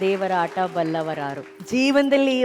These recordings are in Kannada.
ದೇವರ ಆಟ ಬಲ್ಲವರಾರು. ಜೀವನದಲ್ಲಿ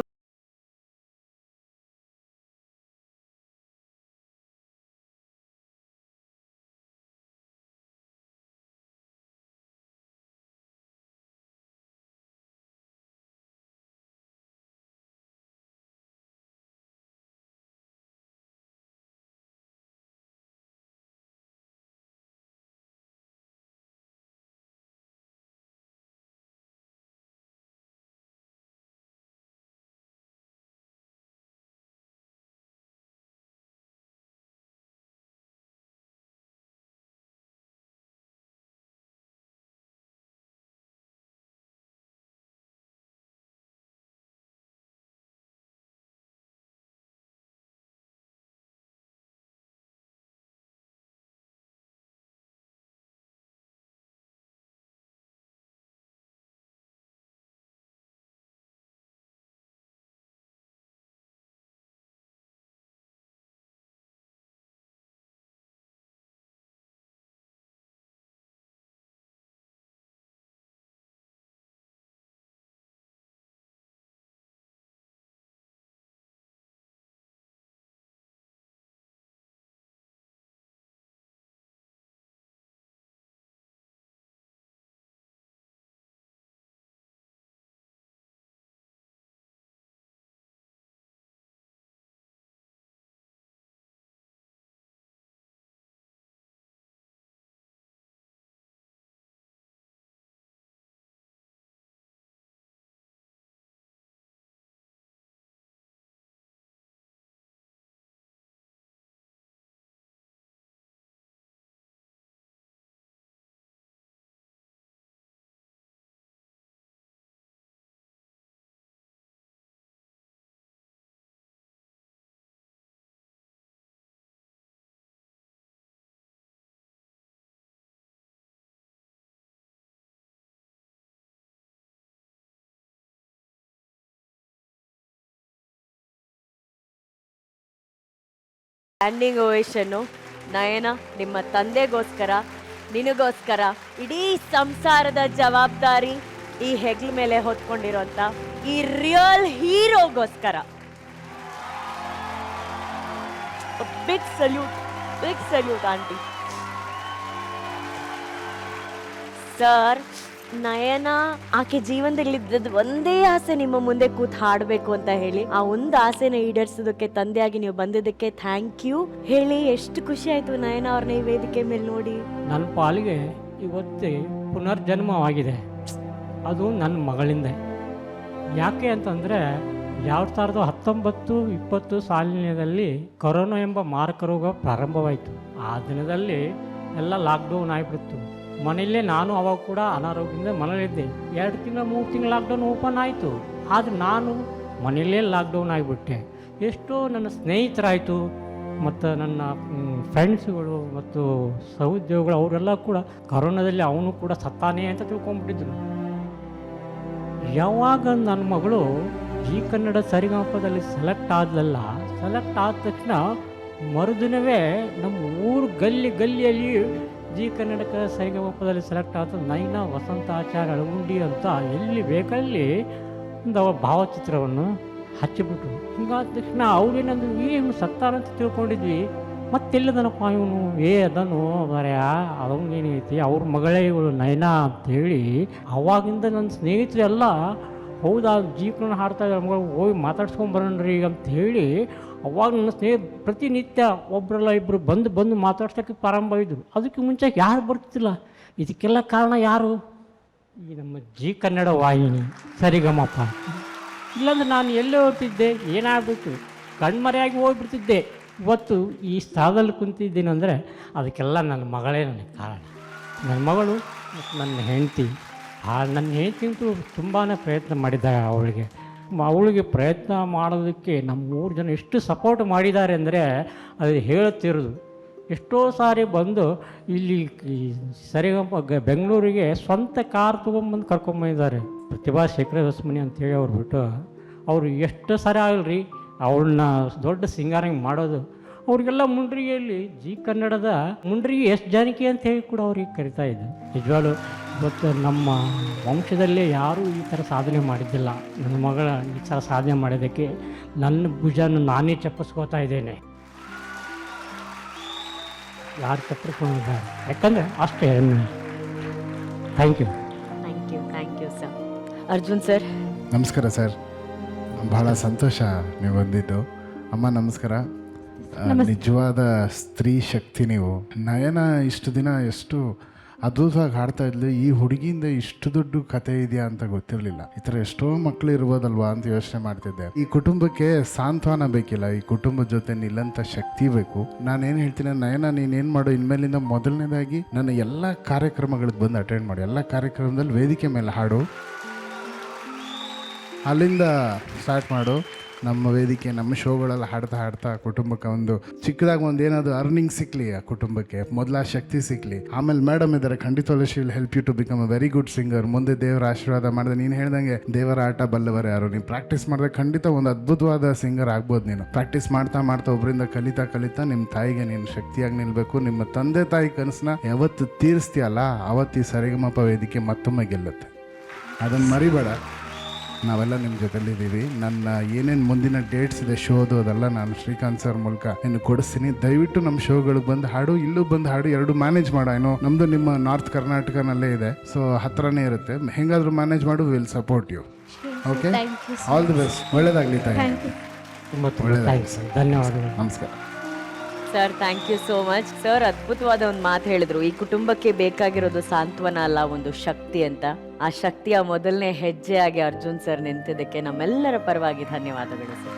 ಸ್ಟ್ಯಾಂಡಿಂಗ್ ಓವೇಷನ್ನು. ನಯನ, ನಿಮ್ಮ ತಂದೆಗೋಸ್ಕರ, ನಿನಗೋಸ್ಕರ, ಇಡೀ ಸಂಸಾರದ ಜವಾಬ್ದಾರಿ ಈ ಹೆಗ್ಲ ಮೇಲೆ ಹೊತ್ಕೊಂಡಿರೋಂಥ ಈ ರಿಯಲ್ ಹೀರೋಗೋಸ್ಕರ big salute aunty. Sir, Nayana ಆಕೆ ಜೀವನದಲ್ಲಿ ಇದ್ದದ್ದು ಒಂದೇ ಆಸೆ, ನಿಮ್ಮ ಮುಂದೆ ಕೂತ್ ಹಾಡಬೇಕು ಅಂತ ಹೇಳಿ. ಆ ಒಂದು ಆಸೆನ ಈಡೇರಿಸೋದಕ್ಕೆ ತಂದೆಯಾಗಿ ನೀವು ಬಂದಿದ್ದಕ್ಕೆ ಥ್ಯಾಂಕ್ ಯು. ಹೇಳಿ, ಎಷ್ಟು ಖುಷಿ ಆಯ್ತು ನಯನ ಅವ್ರನ್ನ ಈ ವೇದಿಕೆ ಮೇಲೆ ನೋಡಿ. ನನ್ನ ಪಾಲಿಗೆ ಇವತ್ತೇ ಪುನರ್ಜನ್ಮವಾಗಿದೆ. ಅದು ನನ್ನ ಮಗಳಿಂದ. ಯಾಕೆ ಅಂತಂದರೆ 2019-20 ಸಾಲಿನಲ್ಲಿ ಕೊರೋನಾ ಎಂಬ ಮಾರಕ ರೋಗ ಪ್ರಾರಂಭವಾಯಿತು. ಆ ದಿನದಲ್ಲಿ ಎಲ್ಲ ಲಾಕ್ಡೌನ್ ಆಗಿಬಿಡ್ತು. ಮನೆಯಲ್ಲೇ ನಾನು ಅವಾಗ ಕೂಡ ಅನಾರೋಗ್ಯದಿಂದ ಮನೇಲಿದ್ದೆ. 2 ತಿಂಗಳು 3 ತಿಂಗಳು ಲಾಕ್ಡೌನ್ ಓಪನ್ ಆಯಿತು. ಆದರೆ ನಾನು ಮನೆಯಲ್ಲೇ ಲಾಕ್ಡೌನ್ ಆಗಿಬಿಟ್ಟೆ. ಎಷ್ಟೋ ನನ್ನ ಸ್ನೇಹಿತರಾಯಿತು ಮತ್ತು ನನ್ನ ಫ್ರೆಂಡ್ಸ್ಗಳು ಮತ್ತು ಸಹೋದ್ಯೋಗಿಗಳು ಅವರೆಲ್ಲ ಕೂಡ ಕೊರೋನಾದಲ್ಲಿ ಅವನು ಕೂಡ ಸತ್ತಾನೆ ಅಂತ ತಿಳ್ಕೊಂಡ್ಬಿಟ್ಟಿದ್ರು. ಯಾವಾಗ ನನ್ನ ಮಗಳು ಜಿ ಕನ್ನಡ ಸರಿಗಮಪದಲ್ಲಿ ಸೆಲೆಕ್ಟ್ ಆದ ತಕ್ಷಣ ಮರುದಿನವೇ ನಮ್ಮ ಊರು ಗಲ್ಲಿಯಲ್ಲಿ ಜಿ ಕನ್ನಡಕ ಸರಿಗಮಪದಲ್ಲಿ ಸೆಲೆಕ್ಟ್ ಆದ ನೈನಾ ವಸಂತ ಆಚಾರ್ಯ ಅಳಗುಂಡಿ ಅಂತ ಎಲ್ಲಿ ಬೇಕಲ್ಲಿ ಒಂದು ಅವರ ಭಾವಚಿತ್ರವನ್ನು ಹಚ್ಚಿಬಿಟ್ರು. ಹಿಂಗಾದ ತಕ್ಷಣ ಅವ್ರೇನಂದ್ರು, ಇವನು ಸತ್ತಾರಂತ ತಿಳ್ಕೊಂಡಿದ್ವಿ, ಮತ್ತೆಲ್ಲದನಪ್ಪ ಇವನು ಅದನ್ನು ಬರೆಯ ಅವಂಗೇನೈತಿ ಅವ್ರ ಮಗಳೇ ಇವಳು ನಯನಾ ಅಂಥೇಳಿ. ಅವಾಗಿಂದ ನನ್ನ ಸ್ನೇಹಿತರೆಲ್ಲ ಹೌದಾ ಜೀವನ ಹಾಡ್ತಾ ಇದ್ದಾರೆ ಮಗಳು, ಹೋಗಿ ಮಾತಾಡ್ಸ್ಕೊಂಬರೋಣ್ರಿ ಅಂತ ಹೇಳಿ ಅವಾಗ ನನ್ನ ಪ್ರತಿನಿತ್ಯ ಒಬ್ಬರಲ್ಲ ಇಬ್ಬರು ಬಂದು ಮಾತಾಡ್ಸೋಕ್ಕೆ ಪ್ರಾರಂಭ ಇದ್ದರು. ಅದಕ್ಕೆ ಮುಂಚೆ ಯಾರು ಬರ್ತಿಲ್ಲ. ಇದಕ್ಕೆಲ್ಲ ಕಾರಣ ಯಾರು? ಈ ನಮ್ಮ ಜಿ ಕನ್ನಡ ವಾಹಿನಿ ಸರಿಗಮಪ. ಇಲ್ಲಾಂದ್ರೆ ನಾನು ಎಲ್ಲೇ ಹೋಗ್ತಿದ್ದೆ, ಏನಾಗ್ಬಿಟ್ಟು ಕಣ್ಮರೆಯಾಗಿ ಹೋಗ್ಬಿಡ್ತಿದ್ದೆ. ಇವತ್ತು ಈ ಸ್ಥಳದಲ್ಲಿ ಕುಂತಿದ್ದೀನಂದರೆ ಅದಕ್ಕೆಲ್ಲ ನನ್ನ ಮಗಳೇ ನನಗೆ ಕಾರಣ. ನನ್ನ ಮಗಳು ಮತ್ತು ನನ್ನ ಹೆಂಡತಿ. ನನ್ನ ಹೆಂಡತಿಂತೂ ತುಂಬಾ ಪ್ರಯತ್ನ ಮಾಡಿದ್ದಾರೆ. ಅವಳಿಗೆ ಪ್ರಯತ್ನ ಮಾಡೋದಕ್ಕೆ ನಮ್ಮ 3 ಜನ ಎಷ್ಟು ಸಪೋರ್ಟ್ ಮಾಡಿದ್ದಾರೆ ಅಂದರೆ ಅದು ಹೇಳುತ್ತಿರೋದು. ಎಷ್ಟೋ ಸಾರಿ ಬಂದು ಇಲ್ಲಿ ಸರಿಗಮ ಬೆಂಗಳೂರಿಗೆ ಸ್ವಂತ ಕಾರ್ ತೊಗೊಂಬಂದು ಕರ್ಕೊಂಬಂದಿದ್ದಾರೆ. ಪ್ರತಿಭಾ ಶೇಖರ ಹೊಸಮನಿ ಅಂತೇಳಿ ಅವ್ರು ಬಿಟ್ಟು ಅವರು ಎಷ್ಟು ಸಾರಿ ಆಗಲ್ರಿ ಅವಳನ್ನ ದೊಡ್ಡ ಸಿಂಗಾರಂಗ್ ಮಾಡೋದು. ಅವ್ರಿಗೆಲ್ಲ ಮುಂಡ್ರಿಗೆಯಲ್ಲಿ ಜಿ ಕನ್ನಡದ ಮುಂಡ್ರಿಗೆ ಎಷ್ಟು ಜಾನಕಿ ಅಂತ ಹೇಳಿ ಕೂಡ ಅವ್ರಿಗೆ ಕರಿತಾ ಇದ್ದೆ. ನಿಜವಾಗ್ಲೂ ಇವತ್ತು ನಮ್ಮ ವಂಶದಲ್ಲೇ ಯಾರೂ ಈ ಥರ ಸಾಧನೆ ಮಾಡಿದ್ದಿಲ್ಲ. ನನ್ನ ಮಗಳ ಈ ಥರ ಸಾಧನೆ ಮಾಡೋದಕ್ಕೆ ನನ್ನ ಭುಜನ ನಾನೇ ಚಪ್ಪಿಸ್ಕೋತಾ ಇದ್ದೇನೆ. ಯಾರು ಚಪ್ಪಿಸ್ಕೊಂಡಿಲ್ಲ, ಯಾಕಂದರೆ ಅಷ್ಟೇ. Thank you. Thank you sir. Arjun sir. ನಮಸ್ಕಾರ ಸರ್, ಬಹಳ ಸಂತೋಷ ನೀವು ಬಂದಿದ್ದು. ಅಮ್ಮ ನಮಸ್ಕಾರ. ನಿಜವಾದ ಸ್ತ್ರೀ ಶಕ್ತಿ ನೀವು. ನಯನ ಇಷ್ಟು ದಿನ ಎಷ್ಟು ಅದ್ಭುತವಾಗಿ ಹಾಡ್ತಾ ಇದ್ಲು. ಈ ಹುಡುಗಿಯಿಂದ ಇಷ್ಟು ದೊಡ್ಡ ಕತೆ ಇದೆಯಾ ಅಂತ ಗೊತ್ತಿರಲಿಲ್ಲ. ಈ ಥರ ಎಷ್ಟೋ ಮಕ್ಕಳು ಇರ್ಬೋದಲ್ವಾ ಅಂತ ಯೋಚನೆ ಮಾಡ್ತಿದ್ದೆ. ಈ ಕುಟುಂಬಕ್ಕೆ ಸಾಂತ್ವನ ಬೇಕಿಲ್ಲ, ಈ ಕುಟುಂಬದ ಜೊತೆ ನಿಲ್ಲಂಥ ಶಕ್ತಿ ಬೇಕು. ನಾನೇನು ಹೇಳ್ತೀನಿ, ನಯನ ನೀನೇನು ಮಾಡು, ಇನ್ಮೇಲಿಂದ ಮೊದಲನೇದಾಗಿ ನನ್ನ ಎಲ್ಲ ಕಾರ್ಯಕ್ರಮಗಳಿಗೆ ಬಂದು ಅಟೆಂಡ್ ಮಾಡಿ. ಎಲ್ಲ ಕಾರ್ಯಕ್ರಮದಲ್ಲಿ ವೇದಿಕೆ ಮೇಲೆ ಹಾಡು, ಅಲ್ಲಿಂದ ಸ್ಟಾರ್ಟ್ ಮಾಡು. ನಮ್ಮ ವೇದಿಕೆ, ನಮ್ಮ ಶೋಗಳೆಲ್ಲ ಹಾಡ್ತಾ ಕುಟುಂಬಕ್ಕೆ ಒಂದು ಚಿಕ್ಕದಾಗಿ ಒಂದು ಏನಾದರೂ ಅರ್ನಿಂಗ್ ಸಿಕ್ಕಲಿ, ಆ ಕುಟುಂಬಕ್ಕೆ ಮೊದಲ ಶಕ್ತಿ ಸಿಕ್ಕಲಿ. ಆಮೇಲೆ ಮೇಡಮ್ ಇದ್ದಾರೆ, ಖಂಡಿತವಾಗ್ಲೂ she will help you to become a very good singer. ಮುಂದೆ ದೇವರ ಆಶೀರ್ವಾದ ಮಾಡಿದೆ. ನೀನು ಹೇಳ್ದಂಗೆ ದೇವರ ಆಟ ಬಲ್ಲವರು ಯಾರು. ನೀನು ಪ್ರಾಕ್ಟೀಸ್ ಮಾಡಿದ್ರೆ ಖಂಡಿತ ಒಂದು ಅದ್ಭುತವಾದ ಸಿಂಗರ್ ಆಗ್ಬೋದು. ನೀನು ಪ್ರಾಕ್ಟೀಸ್ ಮಾಡ್ತಾ ಒಬ್ಬರಿಂದ ಕಲಿತಾ ನಿಮ್ಮ ತಾಯಿಗೆ ನೀನು ಶಕ್ತಿಯಾಗಿ ನಿಲ್ಲಬೇಕು. ನಿಮ್ಮ ತಂದೆ ತಾಯಿ ಕನಸನ್ನ ಯಾವತ್ತು ತೀರಿಸ್ತೀಯಲ್ಲ, ಅವತ್ತು ಈ ಸರಿಗಮಪ ವೇದಿಕೆ ಮತ್ತೊಮ್ಮೆ ಗೆಲ್ಲುತ್ತೆ. ಅದನ್ನು ಮರಿಬೇಡ. ನಾವೆಲ್ಲ ನಿಮ್ಮ ಜೊತೆಲಿದ್ದೀವಿ. ನನ್ನ ಏನೇನು ಮುಂದಿನ ಡೇಟ್ಸ್ ಇದೆ ಶೋದು, ಅದೆಲ್ಲ ನಾನು ಶ್ರೀಕಾಂತ್ ಸರ್ ಮೂಲಕ ನಿನ್ನ ಕೊಡಿಸ್ತೀನಿ. ದಯವಿಟ್ಟು ನಮ್ಮ ಶೋಗಳಿಗೆ ಬಂದು ಹಾಡು, ಇಲ್ಲೂ ಬಂದು ಹಾಡು, ಎರಡು ಮ್ಯಾನೇಜ್ ಮಾಡೋ. ಏನೋ ನಮ್ಮದು ನಿಮ್ಮ ನಾರ್ತ್ ಕರ್ನಾಟಕನಲ್ಲೇ ಇದೆ, ಸೊ ಹತ್ರನೇ ಇರುತ್ತೆ. ಹೆಂಗಾದರೂ ಮ್ಯಾನೇಜ್ ಮಾಡು, will support you. Okay, all the best. ಒಳ್ಳೇದಾಗಲಿ ತಾಯಿ. ತುಂಬ ಥ್ಯಾಂಕ್ಸ್, ಧನ್ಯವಾದಗಳು. ನಮಸ್ಕಾರ sir. Thank you so much sir. ಅದ್ಭುತವಾದ ಒಂದು ಮಾತು ಹೇಳಿದ್ರು. ಈ ಕುಟುಂಬಕ್ಕೆ ಬೇಕಾಗಿರೋದು ಸಾಂತ್ವನ ಅಲ್ಲ, ಒಂದು ಶಕ್ತಿ ಅಂತ. ಆ ಶಕ್ತಿಯ ಮೊದಲನೇ ಹೆಜ್ಜೆಯಾಗಿ ಅರ್ಜುನ್ ಸರ್ ನಿಂತಿದ್ದಕ್ಕೆ ನಮ್ಮೆಲ್ಲರ ಪರವಾಗಿ ಧನ್ಯವಾದಗಳು ಸರ್.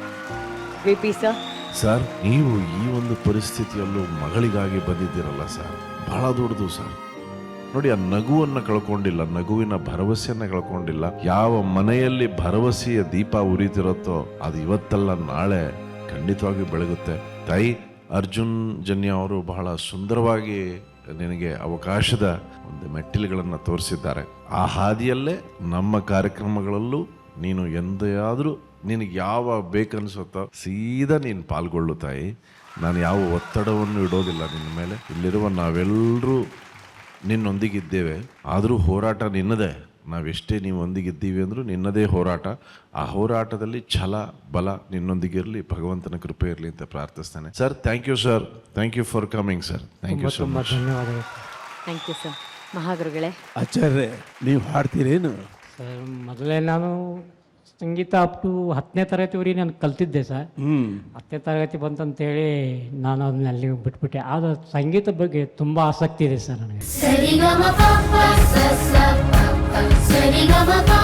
VP sir. ಸರ್, ನೀವು ಈ ಒಂದು ಪರಿಸ್ಥಿತಿಯಲ್ಲೂ ಮಗಳಿಗಾಗಿ ಬಂದಿದ್ದೀರಲ್ಲ ಸರ್, ಬಹಳ ದೊಡ್ಡದು ಸರ್. ನೋಡಿ, ಆ ನಗುವನ್ನು ಕಳ್ಕೊಂಡಿಲ್ಲ, ನಗುವಿನ ಭರವಸೆಯನ್ನು ಕಳ್ಕೊಂಡಿಲ್ಲ. ಯಾವ ಮನೆಯಲ್ಲಿ ಭರವಸೆಯ ದೀಪ ಉರಿತಿರುತ್ತೋ ಅದು ಇವತ್ತಲ್ಲ ನಾಳೆ ಖಂಡಿತವಾಗಿ ಬೆಳಗುತ್ತೆ. ತಾಯಿ, ಅರ್ಜುನ್ ಜನ್ಯ ಅವರು ಬಹಳ ಸುಂದರವಾಗಿ ನಿನಗೆ ಅವಕಾಶದ ಒಂದು ಮೆಟ್ಟಿಲುಗಳನ್ನು ತೋರಿಸಿದ್ದಾರೆ. ಆ ಹಾದಿಯಲ್ಲೇ ನಮ್ಮ ಕಾರ್ಯಕ್ರಮಗಳಲ್ಲೂ ನೀನು ಎಂದಾದರೂ ನಿನಗೆ ಯಾವ ಬೇಕನ್ಸುತ್ತೋ ಸೀದಾ ನೀನು ಪಾಲ್ಗೊಳ್ಳು ತಾಯಿ. ನಾನು ಯಾವ ಒತ್ತಡವನ್ನು ಇಡೋದಿಲ್ಲ ನಿನ್ನ ಮೇಲೆ. ಇಲ್ಲಿರುವ ನಾವೆಲ್ಲರೂ ನಿನ್ನೊಂದಿಗಿದ್ದೇವೆ. ಆದರೂ ಹೋರಾಟ ನಿನ್ನದೇ. ನಾವೆಷ್ಟೇ ನೀವು ಒಂದಿಗಿದ್ದೀವಿ ಅಂದರೂ ನಿನ್ನದೇ ಹೋರಾಟ. ಆ ಹೋರಾಟದಲ್ಲಿ ಛಲ ಬಲ ನಿನ್ನೊಂದಿಗಿರಲಿ, ಭಗವಂತನ ಕೃಪೆ ಇರಲಿ ಅಂತ ಪ್ರಾರ್ಥಿಸ್ತೇನೆ. Sir, thank you sir. Thank you for coming sir. Thank you so much. ಧನ್ಯವಾದಗಳು. Thank you sir. ಮಹಾಗುರುಗಳೇ. ಆಚಾರ್ಯ, ನೀವು ಹಾಡ್ತೀರೇನು? ಸರ್, ಮೊದಲೇ ನಾನು ಸಂಗೀತ ಅಪ್ ಟು 10ನೇ ತರಗತಿವರೆಗೆ ನಾನು ಕಲ್ತಿದ್ದೆ ಸರ್. 10ನೇ ತರಗತಿ ಬಂತಂತೇಳಿ ನಾನು ಅದನ್ನ ಅಲ್ಲಿ ಬಿಟ್ಬಿಟ್ಟೆ. ಆದ ಸಂಗೀತ ಬಗ್ಗೆ ತುಂಬ ಆಸಕ್ತಿ ಇದೆ ಸರ್ ನನಗೆ. ಸರಿಗಮ ಪ ಪ ಸ ಸ ಪ ಪ ಸರಿಗಮ ಪ